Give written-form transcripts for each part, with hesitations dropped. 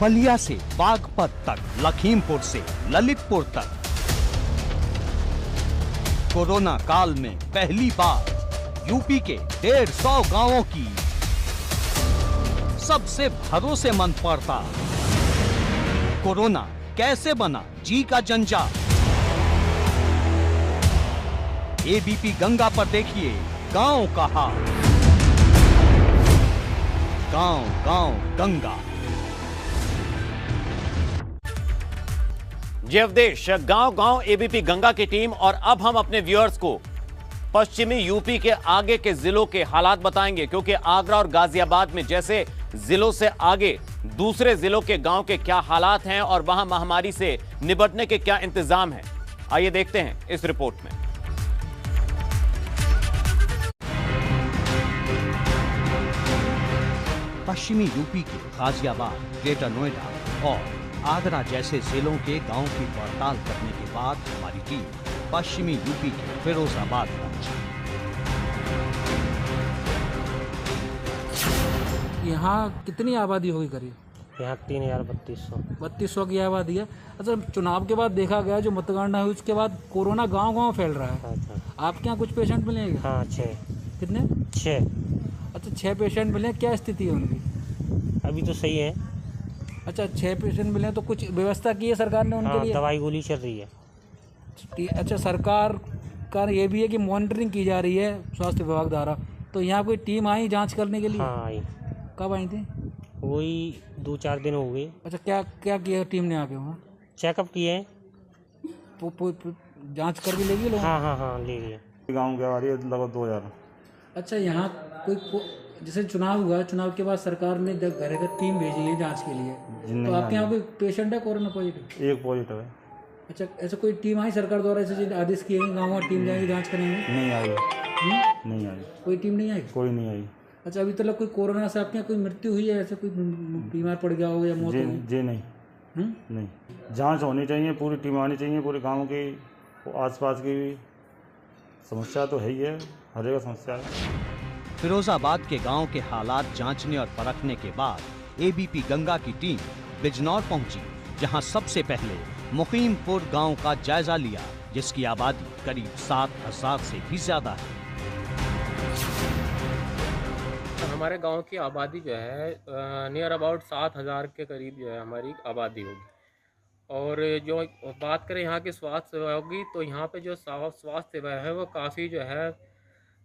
बलिया से बागपत तक, लखीमपुर से ललितपुर तक, कोरोना काल में पहली बार यूपी के 150 गांवों की सबसे भरोसेमंद पड़ता। कोरोना कैसे बना जी का जंजाल। एबीपी गंगा पर देखिए गांव का हाल। गांव गांव गंगा। जय अवधेश, गांव गांव एबीपी गंगा की टीम। और अब हम अपने व्यूअर्स को पश्चिमी यूपी के आगे के जिलों के हालात बताएंगे, क्योंकि आगरा और गाजियाबाद में जैसे जिलों से आगे दूसरे जिलों के गांव के क्या हालात हैं और वहां महामारी से निपटने के क्या इंतजाम हैं। आइए देखते हैं इस रिपोर्ट में। पश्चिमी यूपी के गाजियाबाद, ग्रेटर नोएडा और आगरा जैसे जिलों के गांव की पड़ताल करने के बाद हमारी टीम पश्चिमी यूपी के फिरोजाबाद पहुंची। यहाँ कितनी आबादी होगी करीब? यहाँ 3,3200 की आबादी है। अच्छा, चुनाव के बाद देखा गया जो मतगणना हुई उसके बाद कोरोना गांव-गांव फैल रहा है। अच्छा। आपके यहाँ कुछ पेशेंट मिले हैं? हाँ 6। कितने? 6। अच्छा, 6 पेशेंट मिले। क्या स्थिति है उनकी? अभी तो सही है। अच्छा, 6 पेशेंट मिले तो कुछ व्यवस्था की है सरकार ने उनके लिए? दवाई गोली चल रही है। अच्छा, सरकार का ये भी है कि मॉनिटरिंग की जा रही है स्वास्थ्य विभाग द्वारा। तो यहाँ कोई टीम आई जाँच करने के लिए? हाँ आई। कब आई थी? वही 2-4 दिन हो गए। अच्छा, क्या क्या किया टीम ने आके वहाँ? चेकअप किए हैं। जांच करके ले गए लोग? हाँ ले लिए। गाँव की आबादी लगभग 2000। अच्छा, यहाँ कोई जैसे चुनाव हुआ, चुनाव के बाद सरकार ने घर घर टीम भेजी है जांच के लिए, तो आपके यहाँ कोई पेशेंट है कोरोना पॉजिटिव? एक पॉजिटिव है। अच्छा, ऐसा कोई टीम आई सरकार द्वारा, ऐसे आदेश किए हैं गाँव टीम जाएगी जांच करेंगे? नहीं आई। नहीं आई। कोई टीम नहीं आई? कोई नहीं आई। अच्छा, अभी तक कोई कोरोना से आपके यहाँ कोई मृत्यु हुई है? ऐसे कोई बीमार पड़ गया हो या मौत हुई? जी नहीं। नहीं, जांच होनी चाहिए, पूरी टीम आनी चाहिए, पूरे गांव की आसपास की समस्या तो है ही है, हर जगह समस्या है। फिरोजाबाद के गांव के हालात जांचने और परखने के बाद एबीपी गंगा की टीम बिजनौर पहुंची, जहां सबसे पहले मुकीमपुर गांव का जायजा लिया, जिसकी आबादी करीब 7000 से भी ज्यादा है। हमारे गांव की आबादी जो है नियर अबाउट 7000 के करीब जो है हमारी आबादी होगी। और जो बात करें यहाँ की स्वास्थ्य सेवा होगी, तो यहाँ पे जो स्वास्थ्य सेवा है वो काफ़ी जो है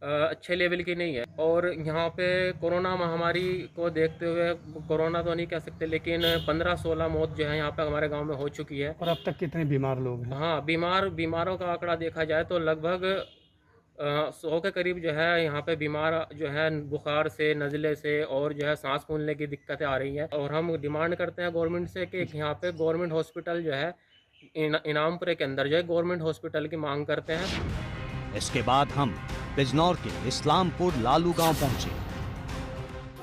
अच्छे लेवल की नहीं है। और यहाँ पे कोरोना महामारी को देखते हुए, कोरोना तो नहीं कह सकते, लेकिन 15-16 मौत जो है यहाँ पे हमारे गांव में हो चुकी है। और अब तक कितने बीमार लोग हैं? हाँ, बीमारों का आंकड़ा देखा जाए तो लगभग 100 के करीब जो है यहाँ पे बीमार जो है बुखार से, नज़ले से और जो है सांस फूलने की दिक्कतें आ रही हैं। और हम डिमांड करते हैं गवर्नमेंट से कि यहाँ पे गवर्नमेंट हॉस्पिटल जो है इनामपुरे के अंदर जो है गवर्नमेंट हॉस्पिटल की मांग करते हैं। इसके बाद हम बिजनौर के इस्लामपुर लालू गांव पहुंचे।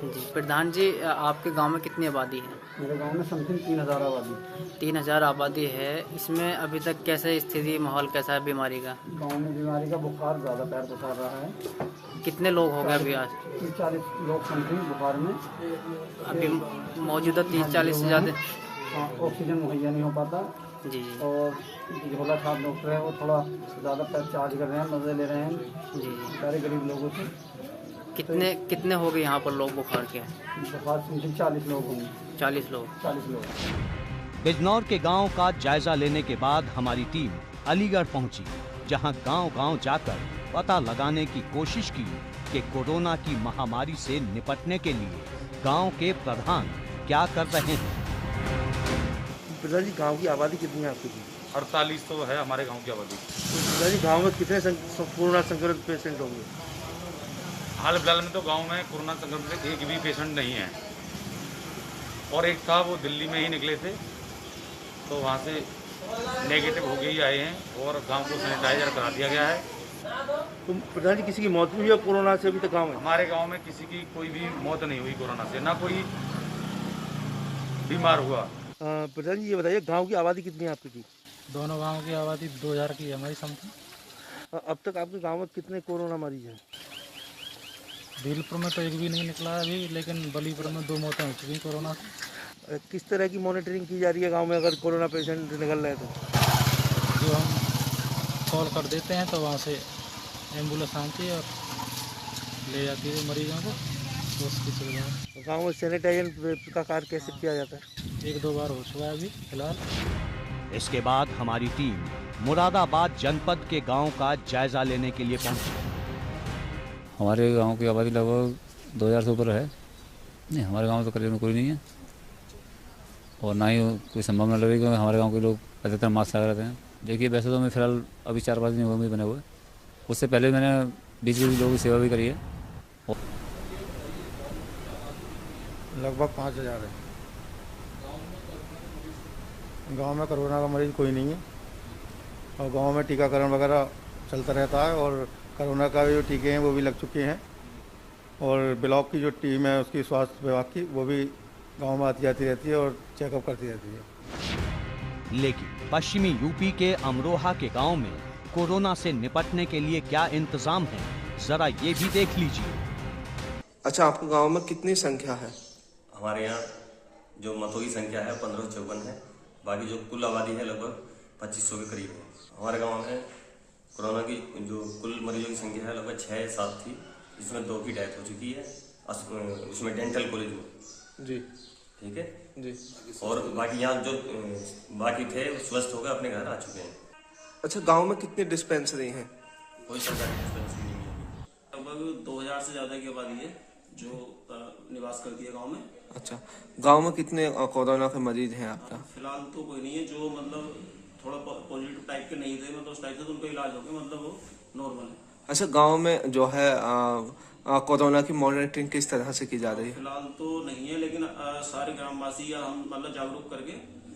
जी प्रधान जी, आपके गांव में कितनी आबादी है? मेरे गांव में समथिंग 3000 आबादी। 3000 आबादी है। इसमें अभी तक कैसे स्थिति, माहौल कैसा है बीमारी का? गांव में बीमारी का बुखार ज़्यादा पैर बुखार रहा है। कितने लोग हो गए अभी आज? 30-40 लोग समथिंग बुखार में अभी मौजूदा 30-40 से ज़्यादा। हाँ, ऑक्सीजन मुहैया नहीं हो पाता। जी। और झोला छाप डॉक्टर है, वो थोड़ा ज़्यादा पैर चार्ज कर रहे हैं, मज़े ले रहे हैं। जी। सारे गरीब लोगों से। कितने हो गए यहाँ पर लोग बुखार के? बुखार समथिंग 40 लोग होंगे। 40 लोग। 40 लोग। बिजनौर के गांव का जायजा लेने के बाद हमारी टीम अलीगढ़ पहुंची, जहां गांव-गांव जाकर पता लगाने की कोशिश की कि कोरोना की महामारी से निपटने के लिए गांव के प्रधान क्या कर रहे हैं। पिताजी, गांव की आबादी कितनी है आपकी? 48 तो है हमारे गाँव की आबादी। तो पिताजी, गांव में कितने कोरोना संक्रमित पेशेंट होंगे? हाल फिलहाल में तो गांव में कोरोना संक्रमित एक भी पेशेंट नहीं है। और एक था, वो दिल्ली में ही निकले थे, तो वहाँ से नेगेटिव हो गए ही आए हैं और गांव को सैनिटाइजर करा दिया गया है। तो पिताजी, किसी की मौत हुई है कोरोना से अभी तक गाँव में? हमारे गांव में किसी की कोई भी मौत नहीं हुई कोरोना से, ना कोई बीमार हुआ। पिताजी, ये बताइए, गांव की आबादी कितनी है आपकी? दोनों गाँव की आबादी 2000 की है हमारी समथिंग। अब तक आपके गांव में कितने कोरोना मरीज हैं? भीलपुर में तो एक भी नहीं निकला अभी, लेकिन बलीपुर में 2 मौतें हो चुकी कोरोना से। किस तरह की मॉनिटरिंग की जा रही है गांव में अगर कोरोना पेशेंट निकल रहे हैं तो? जो हम कॉल कर देते हैं तो वहाँ से एम्बुलेंस आती है और ले जाती है मरीजों को, तो उसकी सुविधा है। तो गाँव में सैनिटाइजन का कार्य कैसे किया जाता है? 1-2 बार हो चुका है अभी फिलहाल। इसके बाद हमारी टीम मुरादाबाद जनपद के गांव का जायजा लेने के लिए पहुंची। हमारे गांव की आबादी लगभग 2000 से ऊपर है। नहीं, हमारे गांव में तो करीबन कोई नहीं है और ना ही कोई संभावना लग रही, क्योंकि हमारे गांव के लोग अधिकतर मास्क लगा रहते हैं। देखिए, वैसे तो मैं फिलहाल अभी 4-5 दिन हुए बने हुए, उससे पहले मैंने 20 लोगों की सेवा भी करी है। लगभग 5000 है। गांव में कोरोना का मरीज कोई नहीं है और गांव में टीकाकरण वगैरह चलता रहता है और कोरोना का जो टीके हैं वो भी लग चुके हैं और ब्लॉक की जो टीम है उसकी स्वास्थ्य विभाग की वो भी गांव में आती जाती रहती है और चेकअप करती रहती है। लेकिन पश्चिमी यूपी के अमरोहा के गांव में कोरोना से निपटने के लिए क्या इंतजाम है, जरा ये भी देख लीजिए। अच्छा, आपके गांव में कितनी संख्या है? हमारे यहाँ जो मतों की संख्या है 1554 है, बाकी जो कुल आबादी है लगभग 2500 के करीब है। हमारे गांव में कोरोना की जो कुल मरीजों की संख्या है लगभग 6-7 थी, जिसमें 2 की डेथ हो चुकी है, उसमें डेंटल कॉलेज में। जी, ठीक है जी। और बाकी यहाँ जो बाकी थे स्वस्थ होकर अपने घर आ चुके हैं। अच्छा, गांव में कितनी डिस्पेंसरी हैं? कोई सरकारी डिस्पेंसरी नहीं है। लगभग 2000 से ज़्यादा की आबादी है जो निवास करती है गांव में। अच्छा, गांव में कितने कोरोना के मरीज हैं आपका? फिलहाल तो कोई नहीं है, जो मतलब थोड़ा पॉजिटिव टाइप के नहीं थे, मतलब उस टाइप से तो उनका इलाज हो गया, मतलब वो नॉर्मल है। अच्छा, गांव में जो है कोरोना की मॉनिटरिंग किस तरह से की जा रही है? फिलहाल तो नहीं है, लेकिन सारे ग्रामवासी या हम मतलब जागरूक करके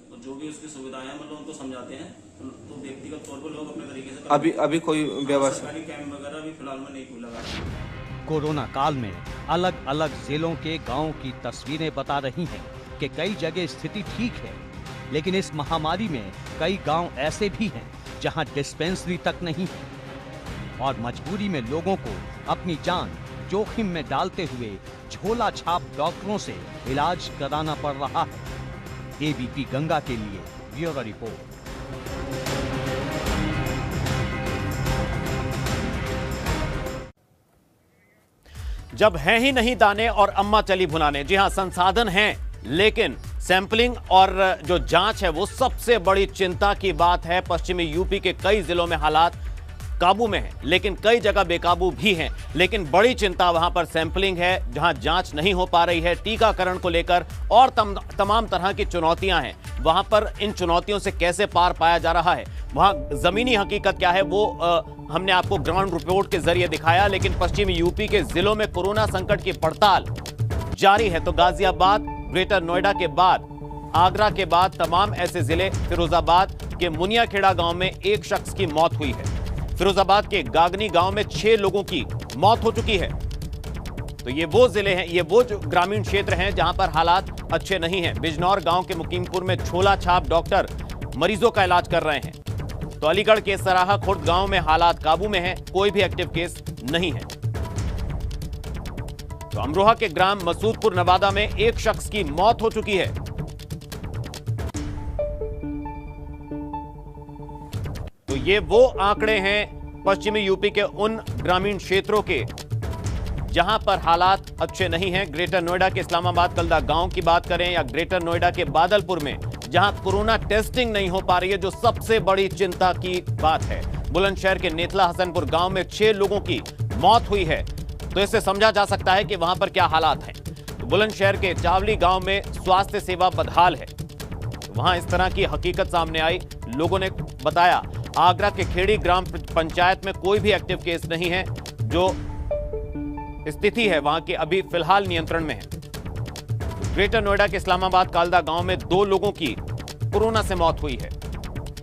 तो जो भी उसकी सुविधाएं हैं मतलब उनको समझाते हैं, तो व्यक्तिगत तौर पर लोग अपने तरीके से अभी कोई व्यवस्था सरकारी कैंप वगैरह भी फिलहाल में नहीं लगा। कोरोना काल में अलग अलग जिलों के गांव की तस्वीरें बता रही हैं कि कई जगह स्थिति ठीक है, लेकिन इस महामारी में कई गांव ऐसे भी हैं जहां डिस्पेंसरी तक नहीं है और मजबूरी में लोगों को अपनी जान जोखिम में डालते हुए झोला छाप डॉक्टरों से इलाज कराना पड़ रहा है। एबीपी गंगा के लिए ब्यूरो रिपोर्ट। जब हैं ही नहीं दाने और अम्मा चली भुनाने। जी हां, संसाधन हैं, लेकिन सैंपलिंग और जो जांच है वो सबसे बड़ी चिंता की बात है। पश्चिमी यूपी के कई जिलों में हालात काबू में है, लेकिन कई जगह बेकाबू भी हैं। लेकिन बड़ी चिंता वहां पर सैंपलिंग है, जहां जांच नहीं हो पा रही है। टीकाकरण को लेकर और तमाम तरह की चुनौतियां हैं। वहां पर इन चुनौतियों से कैसे पार पाया जा रहा है, वहां जमीनी हकीकत क्या है, वो हमने आपको ग्राउंड रिपोर्ट के जरिए दिखाया। लेकिन पश्चिमी यूपी के जिलों में कोरोना संकट की पड़ताल जारी है। तो गाजियाबाद, ग्रेटर नोएडा के बाद, आगरा के बाद तमाम ऐसे जिले, फिरोजाबाद के मुनियाखेड़ा गांव में एक शख्स की मौत हुई है। फिरोजाबाद के गागनी गांव में 6 लोगों की मौत हो चुकी है। तो ये वो जिले हैं, ये वो जो ग्रामीण क्षेत्र हैं जहां पर हालात अच्छे नहीं हैं। बिजनौर गांव के मुकीमपुर में झोला छाप डॉक्टर मरीजों का इलाज कर रहे हैं। तो अलीगढ़ के सराहा खुर्द गांव में हालात काबू में हैं, कोई भी एक्टिव केस नहीं है। तो अमरोहा के ग्राम मसूदपुर नवादा में एक शख्स की मौत हो चुकी है। तो ये वो आंकड़े हैं पश्चिमी यूपी के उन ग्रामीण क्षेत्रों के जहां पर हालात अच्छे नहीं हैं। ग्रेटर नोएडा के इस्लामाबाद कलदा गांव की बात करें या ग्रेटर नोएडा के बादलपुर में, जहां कोरोना टेस्टिंग नहीं हो पा रही है, जो सबसे बड़ी चिंता की बात है। बुलंदशहर के नेतला हसनपुर गांव में 6 लोगों की मौत हुई है। तो इससे समझा जा सकता है कि वहां पर क्या हालात हैं। तो बुलंदशहर के चावली गांव में स्वास्थ्य सेवा बदहाल है। वहां इस तरह की हकीकत सामने आई, लोगों ने बताया। आगरा के खेड़ी ग्राम पंचायत में कोई भी एक्टिव केस नहीं है। जो स्थिति है वहां की अभी फिलहाल नियंत्रण में है। ग्रेटर नोएडा के इस्लामाबाद कालदा गांव में 2 लोगों की कोरोना से मौत हुई है।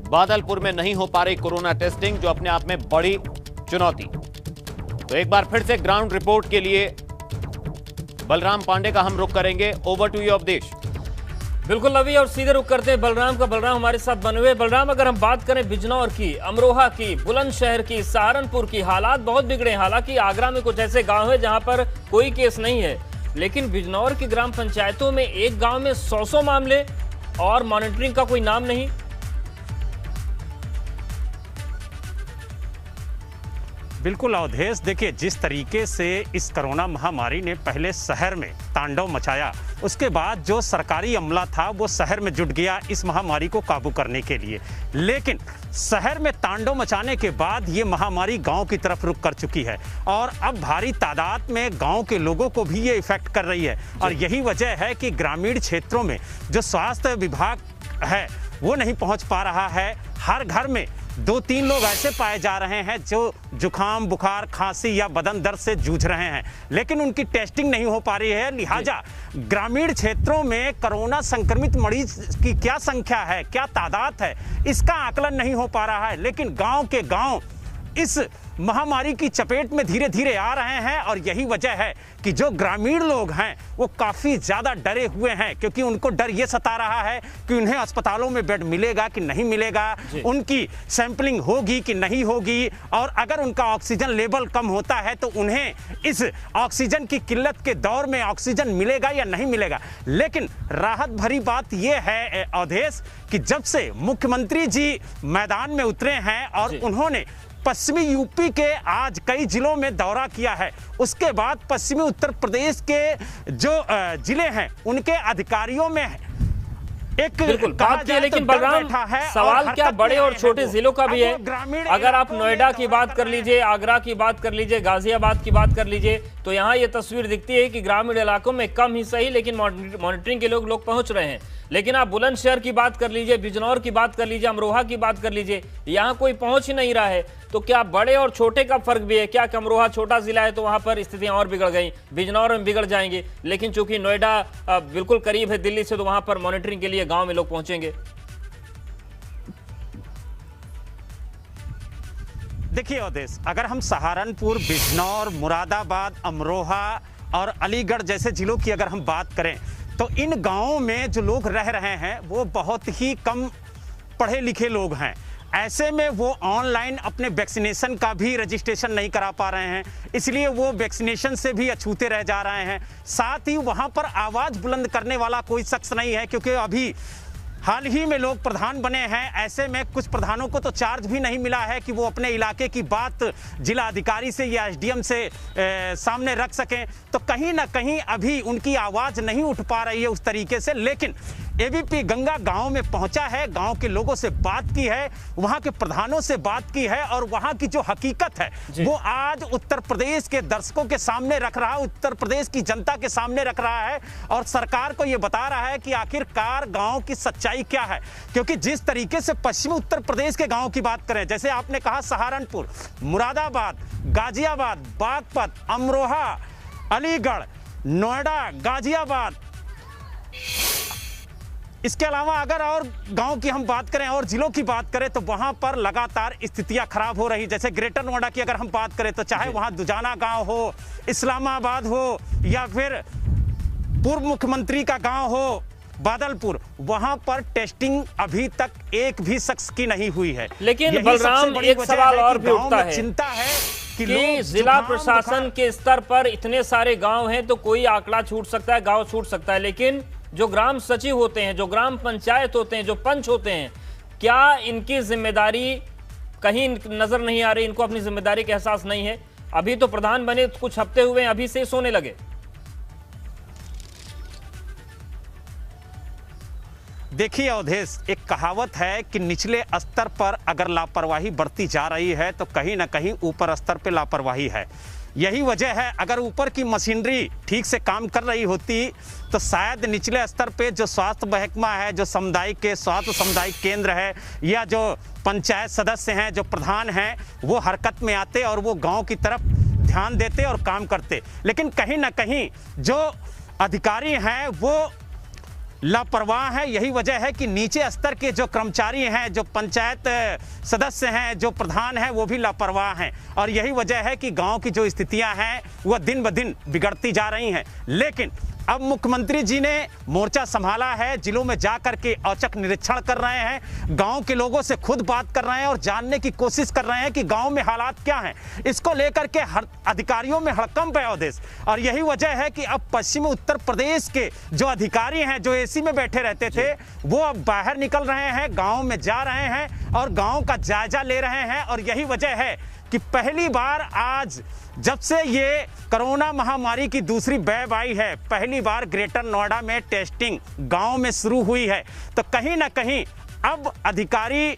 बादलपुर में नहीं हो पा रही कोरोना टेस्टिंग, जो अपने आप में बड़ी चुनौती। तो एक बार फिर से ग्राउंड रिपोर्ट के लिए बलराम पांडे का हम रुख करेंगे। Over to you Awadhesh. बिल्कुल रवि, और सीधे रुक करते हैं बलराम का। बलराम हमारे साथ बने हुए। बलराम, अगर हम बात करें बिजनौर की, अमरोहा की, बुलंदशहर की, सहारनपुर की, हालात बहुत बिगड़े हैं। हालांकि आगरा में कुछ ऐसे गांव है जहां पर कोई केस नहीं है, लेकिन बिजनौर की ग्राम पंचायतों में एक गांव में 100 मामले और मॉनिटरिंग का कोई नाम नहीं। बिल्कुल अवधेश, देखिए जिस तरीके से इस कोरोना महामारी ने पहले शहर में तांडव मचाया, उसके बाद जो सरकारी अमला था वो शहर में जुट गया इस महामारी को काबू करने के लिए। लेकिन शहर में तांडव मचाने के बाद ये महामारी गांव की तरफ रुख कर चुकी है और अब भारी तादाद में गांव के लोगों को भी ये इफेक्ट कर रही है। और यही वजह है कि ग्रामीण क्षेत्रों में जो स्वास्थ्य विभाग है वो नहीं पहुंच पा रहा है। हर घर में 2-3 लोग ऐसे पाए जा रहे हैं जो जुखाम, बुखार, खांसी या बदन दर्द से जूझ रहे हैं, लेकिन उनकी टेस्टिंग नहीं हो पा रही है। लिहाजा ग्रामीण क्षेत्रों में कोरोना संक्रमित मरीज की क्या संख्या है, क्या तादाद है, इसका आकलन नहीं हो पा रहा है। लेकिन गांव के गांव इस महामारी की चपेट में धीरे धीरे आ रहे हैं और यही वजह है कि जो ग्रामीण लोग हैं वो काफ़ी ज़्यादा डरे हुए हैं, क्योंकि उनको डर ये सता रहा है कि उन्हें अस्पतालों में बेड मिलेगा कि नहीं मिलेगा, उनकी सैंपलिंग होगी कि नहीं होगी, और अगर उनका ऑक्सीजन लेवल कम होता है तो उन्हें इस ऑक्सीजन की किल्लत के दौर में ऑक्सीजन मिलेगा या नहीं मिलेगा। लेकिन राहत भरी बात ये है अवधेश कि जब से मुख्यमंत्री जी मैदान में उतरे हैं और उन्होंने पश्चिमी यूपी के आज कई जिलों में दौरा किया है, उसके बाद पश्चिमी उत्तर प्रदेश के जो जिले हैं उनके अधिकारियों में एक बात की, लेकिन बलराम सवाल क्या बड़े और छोटे जिलों का भी है। अगर आप नोएडा की बात कर लीजिए, आगरा की बात कर लीजिए, गाजियाबाद की बात कर लीजिए, तो यहाँ ये तस्वीर दिखती है कि ग्रामीण इलाकों में कम ही सही लेकिन मॉनिटरिंग के लोग पहुंच रहे हैं। लेकिन आप बुलंदशहर की बात कर लीजिए, बिजनौर की बात कर लीजिए, अमरोहा की बात कर लीजिए, यहाँ कोई पहुंच ही नहीं रहा है। तो क्या बड़े और छोटे का फर्क भी है क्या? अमरोहा छोटा जिला है तो वहां पर स्थितियां और बिगड़ गई, बिजनौर में बिगड़ जाएंगे, लेकिन चूंकि नोएडा बिल्कुल करीब है दिल्ली से तो वहां पर मॉनिटरिंग के लिए गांव में लोग पहुंचेंगे। देखिए अवधेश, अगर हम सहारनपुर, बिजनौर, मुरादाबाद, अमरोहा और अलीगढ़ जैसे जिलों की अगर हम बात करें तो इन गांवों में जो लोग रह रहे हैं वो बहुत ही कम पढ़े लिखे लोग हैं। ऐसे में वो ऑनलाइन अपने वैक्सीनेशन का भी रजिस्ट्रेशन नहीं करा पा रहे हैं, इसलिए वो वैक्सीनेशन से भी अछूते रह जा रहे हैं। साथ ही वहाँ पर आवाज़ बुलंद करने वाला कोई शख्स नहीं है, क्योंकि अभी हाल ही में लोग प्रधान बने हैं। ऐसे में कुछ प्रधानों को तो चार्ज भी नहीं मिला है कि वो अपने इलाके की बात जिला अधिकारी से या एसडीएम से सामने रख सकें, तो कहीं ना कहीं अभी उनकी आवाज़ नहीं उठ पा रही है उस तरीके से। लेकिन एबीपी गंगा गांव में पहुंचा है, गांव के लोगों से बात की है, वहां के प्रधानों से बात की है और वहां की जो हकीकत है वो आज उत्तर प्रदेश के दर्शकों के सामने रख रहा है, उत्तर प्रदेश की जनता के सामने रख रहा है और सरकार को ये बता रहा है कि आखिरकार गांव की सच्चाई क्या है। क्योंकि जिस तरीके से पश्चिमी उत्तर प्रदेश के गांव की बात करें, जैसे आपने कहा सहारनपुर, मुरादाबाद, गाजियाबाद, बागपत, अमरोहा, अलीगढ़, नोएडा, गाजियाबाद, इसके अलावा अगर और गांव की हम बात करें और जिलों की बात करें तो वहां पर लगातार स्थितियां खराब हो रही। जैसे ग्रेटर नोएडा की अगर हम बात करें तो चाहे वहां दुजाना गांव हो, इस्लामाबाद हो या फिर पूर्व मुख्यमंत्री का गांव हो बादलपुर, वहां पर टेस्टिंग अभी तक एक भी शख्स की नहीं हुई है। लेकिन बलराम एक सवाल और भी उठता है, चिंता है कि जिला प्रशासन के स्तर पर इतने सारे गांव हैं तो कोई आंकड़ा छूट सकता है, गांव छूट सकता है, लेकिन जो ग्राम सचिव होते हैं, जो ग्राम पंचायत होते हैं, जो पंच होते हैं, क्या इनकी जिम्मेदारी कहीं नजर नहीं आ रही? इनको अपनी जिम्मेदारी का एहसास नहीं है? अभी तो प्रधान बने कुछ हफ्ते हुए, अभी से सोने लगे। देखिए अवधेश, एक कहावत है कि निचले स्तर पर अगर लापरवाही बढ़ती जा रही है तो कहीं ना कहीं ऊपर स्तर पे लापरवाही है। यही वजह है, अगर ऊपर की मशीनरी ठीक से काम कर रही होती तो शायद निचले स्तर पे जो स्वास्थ्य महकमा है, जो सामुदायिक स्वास्थ्य सामुदायिक केंद्र है या जो पंचायत सदस्य हैं, जो प्रधान हैं, वो हरकत में आते और वो गांव की तरफ ध्यान देते और काम करते। लेकिन कहीं ना कहीं जो अधिकारी हैं वो लापरवाह है। यही वजह है कि नीचे स्तर के जो कर्मचारी हैं, जो पंचायत सदस्य हैं, जो प्रधान हैं, वो भी लापरवाह हैं और यही वजह है कि गांव की जो स्थितियां हैं वह दिन ब दिन बिगड़ती जा रही हैं। लेकिन अब मुख्यमंत्री जी ने मोर्चा संभाला है, जिलों में जाकर के औचक निरीक्षण कर रहे हैं, गांव के लोगों से खुद बात कर रहे हैं और जानने की कोशिश कर रहे हैं कि गांव में हालात क्या हैं। इसको लेकर के हर अधिकारियों में हड़कंप है अवधेश, और यही वजह है कि अब पश्चिमी उत्तर प्रदेश के जो अधिकारी हैं, जो एसी में बैठे रहते थे, वो अब बाहर निकल रहे हैं, गाँव में जा रहे हैं और गाँव का जायजा ले रहे हैं। और यही वजह है कि पहली बार आज जब से ये कोरोना महामारी की दूसरी वेव आई है, पहली बार ग्रेटर नोएडा में टेस्टिंग गांव में शुरू हुई है। तो कहीं ना कहीं अब अधिकारी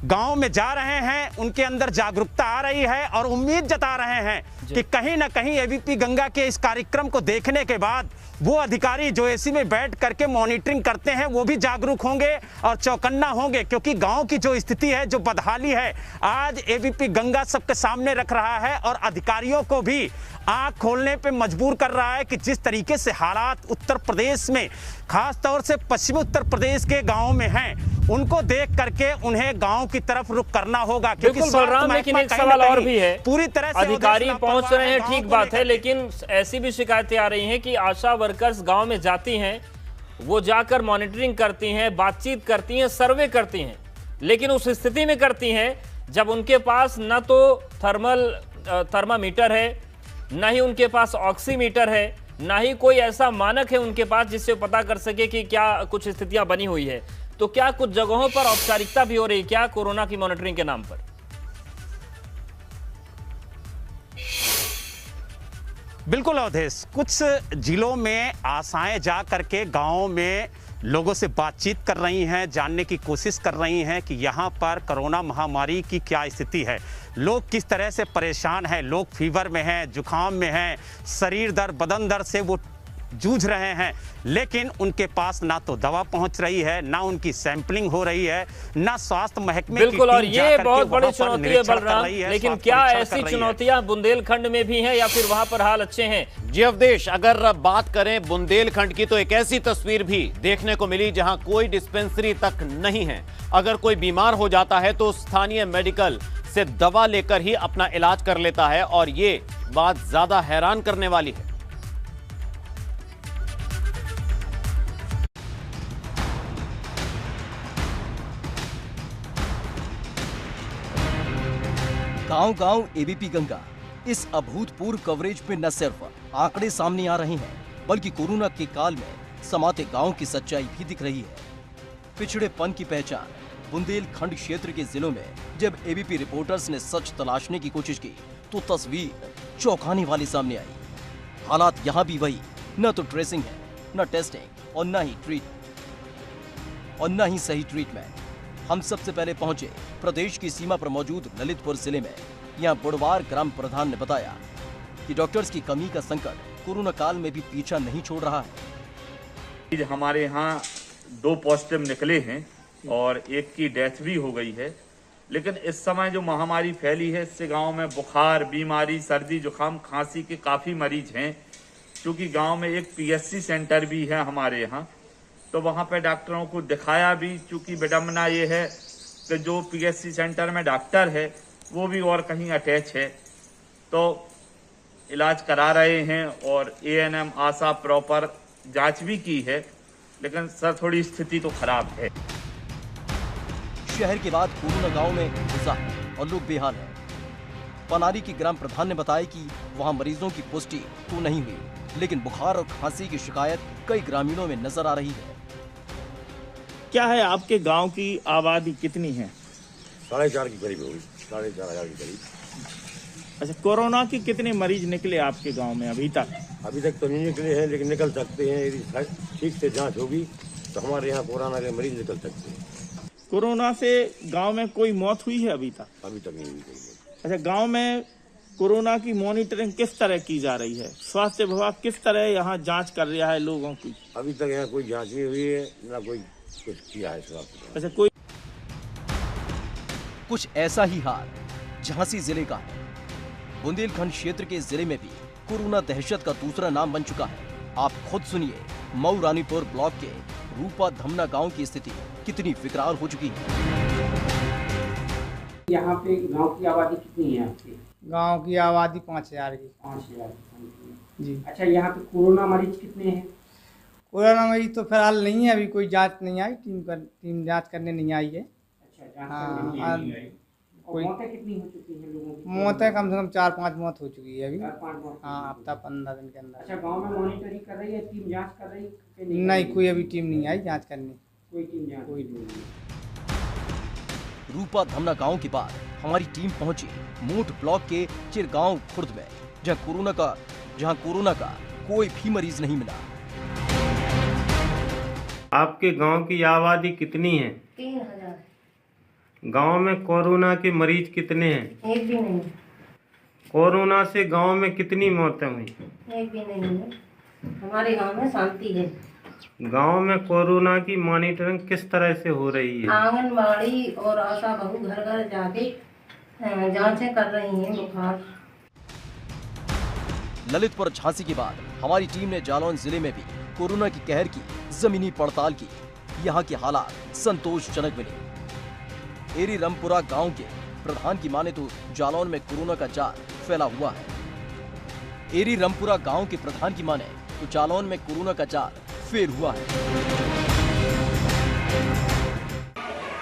गांव में जा रहे हैं, उनके अंदर जागरूकता आ रही है और उम्मीद जता रहे हैं कि कहीं ना कहीं एबीपी गंगा के इस कार्यक्रम को देखने के बाद वो अधिकारी जो एसी में बैठ करके मॉनिटरिंग करते हैं वो भी जागरूक होंगे और चौकन्ना होंगे, क्योंकि गांव की जो स्थिति है, जो बदहाली है, आज एबीपी गंगा सबके सामने रख रहा है और अधिकारियों को भी आंख खोलने पे मजबूर कर रहा है कि जिस तरीके से हालात उत्तर प्रदेश में, खास तौर से पश्चिमी उत्तर प्रदेश के गाँव में हैं, उनको देख करके उन्हें गांव की तरफ रुख करना होगा। क्योंकि बलराम, लेकिन एक सवाल और भी है, पूरी तरह से अधिकारी पहुंच रहे हैं, ठीक बात है, लेकिन ऐसी भी शिकायतें आ रही हैं कि आशा वर्कर्स गांव में जाती हैं, वो जाकर मॉनिटरिंग करती हैं, बातचीत करती हैं, सर्वे करती हैं, लेकिन उस स्थिति में करती हैं जब उनके पास न तो थर्मामीटर है, न ही उनके पास ऑक्सीमीटर है, ना ही कोई ऐसा मानक है उनके पास जिससे पता कर सके कि क्या कुछ स्थितियां बनी हुई है। तो क्या कुछ जगहों पर औपचारिकता भी हो रही है क्या कोरोना की मॉनिटरिंग के नाम पर? बिल्कुल अवधेश, कुछ जिलों में आशाएं जा करके गांव में लोगों से बातचीत कर रही हैं, जानने की कोशिश कर रही हैं कि यहाँ पर कोरोना महामारी की क्या स्थिति है, लोग किस तरह से परेशान हैं, लोग फीवर में हैं, जुकाम में हैं, शरीर दर्द, बदन दर्द से वो जूझ रहे हैं, लेकिन उनके पास ना तो दवा पहुंच रही है, ना उनकी सैंपलिंग हो रही है, ना स्वास्थ्य महकमे की बिल्कुल, और ये बहुत बड़ी चुनौती है बलराम, लेकिन क्या ऐसी चुनौतियां बुंदेलखंड में भी हैं या फिर वहां पर हाल अच्छे हैं? जी अवधेश, अगर बात करें बुंदेलखंड की तो एक ऐसी तस्वीर भी देखने को मिली जहां कोई डिस्पेंसरी तक नहीं है। अगर कोई बीमार हो जाता है तो स्थानीय मेडिकल से दवा लेकर ही अपना इलाज कर लेता है, और ये बात ज्यादा हैरान करने वाली है। गांव-गांव एबीपी गंगा, इस अभूतपूर्व कवरेज में न सिर्फ आंकड़े सामने आ रहे हैं, बल्कि कोरोना के काल में समाते गांव की सच्चाई भी दिख रही है। पिछड़ेपन की पहचान बुंदेलखंड क्षेत्र के जिलों में जब एबीपी रिपोर्टर्स ने सच तलाशने की कोशिश की तो तस्वीर चौंकाने वाली सामने आई। हालात यहाँ भी वही, न तो ट्रेसिंग है, न टेस्टिंग और न ही सही ट्रीटमेंट। हम सबसे पहले पहुंचे प्रदेश की सीमा पर मौजूद ललितपुर जिले में। यहाँ बुढ़वार ग्राम प्रधान ने बताया कि डॉक्टर्स की कमी का संकट कोरोना काल में भी पीछा नहीं छोड़ रहा है। हमारे यहाँ 2 पॉजिटिव निकले हैं और एक की डेथ भी हो गई है, लेकिन इस समय जो महामारी फैली है इससे गांव में बुखार, बीमारी, सर्दी, जुकाम, खांसी के काफी मरीज हैं। क्योंकि गांव में एक पीएचसी सेंटर भी है हमारे यहाँ, तो वहाँ पे डॉक्टरों को दिखाया भी। चूंकि विडम्बना ये है कि जो पीएचसी सेंटर में डॉक्टर है वो भी और कहीं अटैच है, तो इलाज करा रहे हैं और एएनएम आशा प्रॉपर जांच भी की है, लेकिन सर थोड़ी स्थिति तो खराब है। शहर के बाद कोरोना गांव में घुसा है और लोग बेहाल हैं। पनारी की ग्राम प्रधान ने बताया कि वहां मरीजों की पुष्टि तो नहीं हुई, लेकिन बुखार और खांसी की शिकायत कई ग्रामीणों में नजर आ रही है। क्या है आपके गांव की आबादी कितनी है? 4.5 के करीब होगी, 4,500 के करीब। अच्छा, कोरोना के कितने मरीज निकले आपके गांव में अभी तक? अभी तक तो नहीं निकले हैं, लेकिन निकल सकते हैं। यदि ठीक से जांच होगी तो हमारे यहाँ कोरोना के मरीज निकल सकते हैं। कोरोना से गांव में कोई मौत हुई है अभी तक? अभी तक नहीं हुई। अच्छा, गांव में कोरोना की मॉनिटरिंग किस तरह की जा रही है? स्वास्थ्य विभाग किस तरह यहाँ जांच कर रहा है लोगों की? अभी तक यहाँ कोई जांच नहीं हुई है, ना कोई कुछ किया है स्वास्थ्य। अच्छा, कोई कुछ ऐसा ही हाल झांसी जिले का है। बुंदेलखंड क्षेत्र के जिले में भी कोरोना दहशत का दूसरा नाम बन चुका है। आप खुद सुनिए मऊ रानीपुर ब्लॉक के रूपा धमना गांव की स्थिति कितनी विकराल हो चुकी है। यहाँ पे गांव की आबादी कितनी है आपकी? गांव की आबादी 5000 की। 5000 जी। अच्छा, यहाँ पे कोरोना मरीज कितने हैं? कोरोना मरीज तो फिलहाल नहीं है, अभी कोई जांच नहीं आई, टीम जांच करने नहीं आई है। अच्छा, जांच करने नहीं आई। कोई मौतें कितनी हो चुकी हैं लोगों की? मौतें कम से कम 4-5 मौत हो चुकी है अभी। 4-5 मौत। हाँ, हफ्ता 15 दिन के अंदर। अच्छा, गांव में मॉनिटरिंग कर रही है टीम, जांच कर रही है? नहीं, कोई अभी टीम नहीं आई जांच करने। कोई टीम जांच कोई नहीं। रूपा धमना गांव के बाद हमारी टीम पहुंची मोट ब्लॉक के चिरगांव खुर्द में, जहां कोरोना का कोई भी मरीज नहीं मिला। आपके गांव की आबादी कितनी है? 3000। गांव में कोरोना के मरीज कितने हैं? एक भी नहीं। कोरोना से गांव में कितनी मौतें हुई? एक भी नहीं है। हमारे गांव में शांति है। गांव में कोरोना की मॉनिटरिंग किस तरह से हो रही है? आंगनबाड़ी और आशा बहू घर घर जाके जांचें कर रही हैं बुखार। ललितपुर झांसी के बाद हमारी टीम ने जालौन जिले में भी कोरोना की कहर की जमीनी पड़ताल की। यहाँ के हालात संतोषजनक मिले। एरी रमपुरा गांव के प्रधान की माने तो जालौन में कोरोना का जाल फैला हुआ है। एरी रमपुरा गांव के प्रधान की माने तो जालौन में कोरोना का जाल फैल हुआ है।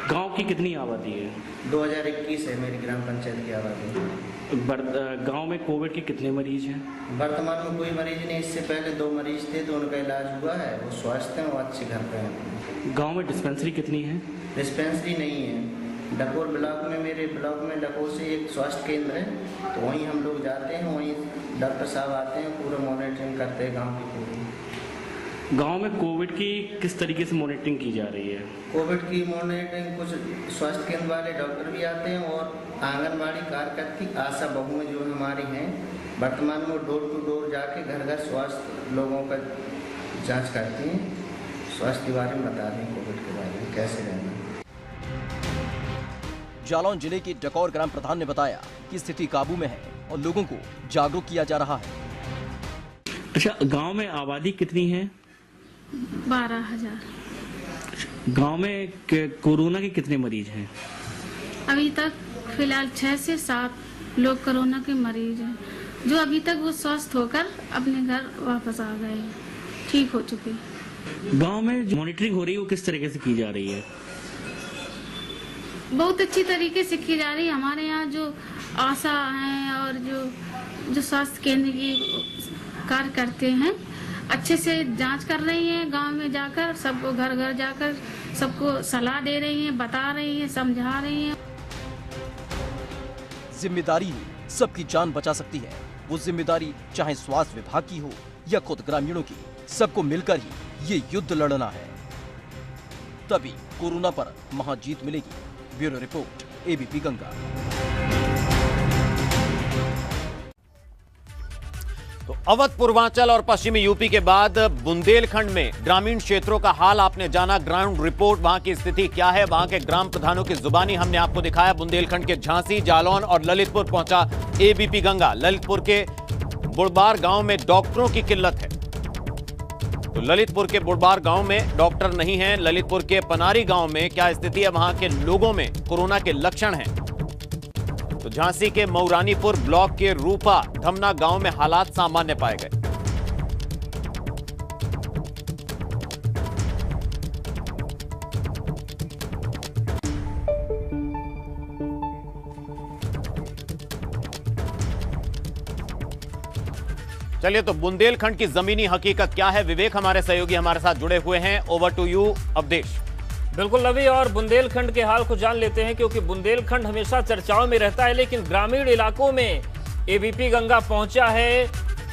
गांव की कितनी आबादी है? 2021 है मेरी ग्राम पंचायत की आबादी। गांव में कोविड के कितने मरीज हैं? वर्तमान में कोई मरीज नहीं, इससे पहले 2 मरीज थे तो उनका इलाज हुआ है, वो स्वस्थ हैं, वो अच्छे घर पे हैं। गांव में डिस्पेंसरी कितनी है? डिस्पेंसरी नहीं है। डकोर ब्लॉक में, मेरे ब्लॉक में डकोर से एक स्वास्थ्य केंद्र है, तो वहीं हम लोग जाते हैं, वहीं डॉक्टर साहब आते हैं, पूरा मॉनिटरिंग करते हैं गाँव की पूरी। गांव में कोविड की किस तरीके से मॉनिटरिंग की जा रही है? कोविड की मॉनिटरिंग कुछ स्वास्थ्य केंद्र वाले डॉक्टर भी आते हैं और आंगनबाड़ी कार्यकर्ती आशा बहुएं जो हमारी हैं, वर्तमान में डोर टू डोर जाके घर घर स्वास्थ्य लोगों का जांच करती हैं, स्वास्थ्य के बारे में बता दें, कोविड के बारे में कैसे रहना। जालौन जिले के डकौर ग्राम प्रधान ने बताया कि स्थिति काबू में है और लोगों को जागरूक किया जा रहा है। अच्छा, गांव में आबादी कितनी है? 12,000। गांव में कोरोना के कितने मरीज हैं? अभी तक फिलहाल 6 से 7 लोग कोरोना के मरीज हैं, जो अभी तक वो स्वस्थ होकर अपने घर वापस आ गए, ठीक हो चुके। गांव में जो मॉनिटरिंग हो रही है वो किस तरीके से की जा रही है? बहुत अच्छी तरीके से की जा रही है। हमारे यहाँ जो आशा हैं और जो स्वास्थ्य केंद्र की कार्य करते हैं, अच्छे से जांच कर रही हैं, गांव में जाकर सबको घर घर जाकर सबको सलाह दे रही हैं, बता रही हैं, समझा रही हैं। जिम्मेदारी ही सबकी जान बचा सकती है। वो जिम्मेदारी चाहे स्वास्थ्य विभाग की हो या खुद ग्रामीणों की, सबको मिलकर ही ये युद्ध लड़ना है, तभी कोरोना पर महाजीत मिलेगी। Bureau report, ABP Ganga. तो अवध, पूर्वांचल और पश्चिमी यूपी के बाद बुंदेलखंड में ग्रामीण क्षेत्रों का हाल आपने जाना। ग्राउंड रिपोर्ट, वहां की स्थिति क्या है, वहां के ग्राम प्रधानों की जुबानी हमने आपको दिखाया। बुंदेलखंड के झांसी, जालौन और ललितपुर पहुंचा एबीपी गंगा। ललितपुर के बुड़बार गांव में डॉक्टरों की किल्लत है। तो ललितपुर के बुड़बार गांव में डॉक्टर नहीं है। ललितपुर के पनारी गांव में क्या स्थिति है, वहां के लोगों में कोरोना के लक्षण हैं। तो झांसी के मऊरानीपुर ब्लॉक के रूपा धमना गांव में हालात सामान्य पाए गए। चलिए, तो बुंदेलखंड की जमीनी हकीकत क्या है, विवेक हमारे सहयोगी हमारे साथ जुड़े हुए हैं। Over to you Awadhesh. बिल्कुल रवि, और बुंदेलखंड के हाल को जान लेते हैं, क्योंकि बुंदेलखंड हमेशा चर्चाओं में रहता है, लेकिन ग्रामीण इलाकों में एबीपी गंगा पहुंचा है,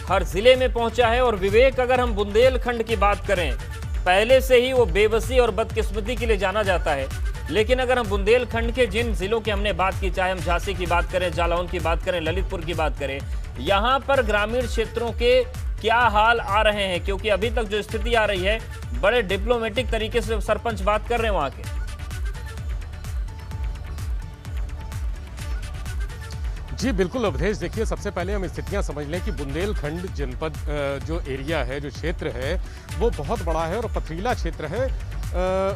हर जिले में पहुंचा है। और विवेक, अगर हम बुंदेलखंड की बात करें, पहले से ही वो बेबसी और बदकिस्मती के लिए जाना जाता है, लेकिन अगर हम बुंदेलखंड के जिन जिलों की हमने बात की, चाहे हम झांसी की बात करें, जालौन की बात करें, ललितपुर की बात करें, यहाँ पर ग्रामीण क्षेत्रों के क्या हाल आ रहे हैं, क्योंकि अभी तक जो स्थिति आ रही है, बड़े डिप्लोमेटिक तरीके से सरपंच बात कर रहे हैं वहां के। जी बिल्कुल अवधेश, देखिए सबसे पहले हम स्थितियां समझ लें कि बुंदेलखंड जनपद जो एरिया है, जो क्षेत्र है, वो बहुत बड़ा है और पथरीला क्षेत्र है।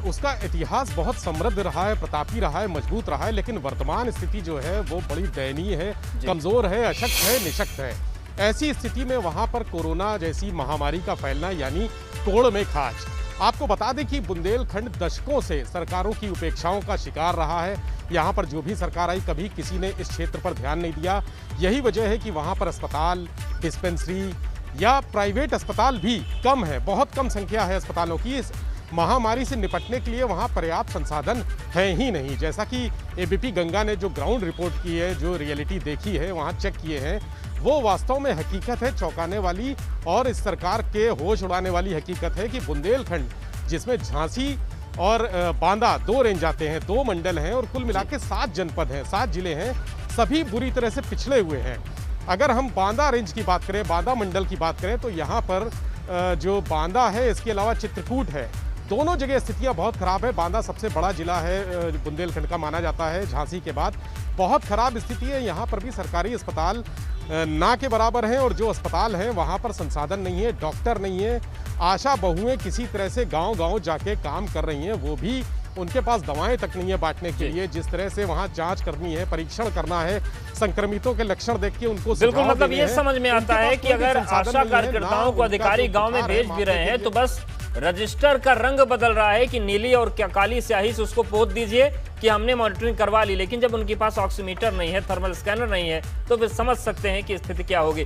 उसका इतिहास बहुत समृद्ध रहा है, प्रतापी रहा है, मजबूत रहा है, लेकिन वर्तमान स्थिति जो है वो बड़ी दयनीय है, कमज़ोर है, अशक्त है, निशक्त है। ऐसी स्थिति में वहाँ पर कोरोना जैसी महामारी का फैलना यानी तोड़ में खाच। आपको बता दें कि बुंदेलखंड दशकों से सरकारों की उपेक्षाओं का शिकार रहा है। यहाँ पर जो भी सरकार आई कभी किसी ने इस क्षेत्र पर ध्यान नहीं दिया। यही वजह है कि वहाँ पर अस्पताल, डिस्पेंसरी या प्राइवेट अस्पताल भी कम है, बहुत कम संख्या है अस्पतालों की। इस महामारी से निपटने के लिए वहाँ पर्याप्त संसाधन हैं ही नहीं। जैसा कि एबीपी गंगा ने जो ग्राउंड रिपोर्ट की है, जो रियलिटी देखी है, वहाँ चेक किए हैं, वो वास्तव में हकीकत है चौंकाने वाली और इस सरकार के होश उड़ाने वाली हकीकत है कि बुंदेलखंड, जिसमें झांसी और बांदा 2 रेंज आते हैं, 2 मंडल हैं और कुल मिला के 7 जनपद हैं, 7 जिले हैं, सभी बुरी तरह से पिछड़े हुए हैं। अगर हम बांदा रेंज की बात करें, बांदा मंडल की बात करें, तो यहाँ पर जो बांदा है, इसके अलावा चित्रकूट है, दोनों जगह स्थितियां बहुत ख़राब है। बांदा सबसे बड़ा जिला है बुंदेलखंड का माना जाता है झांसी के बाद। बहुत ख़राब स्थिति है, यहाँ पर भी सरकारी अस्पताल ना के बराबर हैं और जो अस्पताल हैं वहाँ पर संसाधन नहीं है, डॉक्टर नहीं है। आशा बहुएं किसी तरह से गांव-गांव जाके काम कर रही हैं, वो भी उनके पास दवाएं तक नहीं है बांटने के लिए। जिस तरह से वहाँ जांच करनी है, परीक्षण करना है, संक्रमितों के लक्षण देख के उनको बिल्कुल, मतलब ये समझ में आता है कि अगर आशा कार्यकर्ताओं को अधिकारी गाँव में भेज भी रहे हैं तो बस रजिस्टर का रंग बदल रहा है कि नीली और क्या काली स्याही से उसको पोत दीजिए कि हमने मॉनिटरिंग करवा ली। लेकिन जब उनके पास ऑक्सीमीटर नहीं है, थर्मल स्कैनर नहीं है, तो फिर समझ सकते हैं कि स्थिति क्या होगी।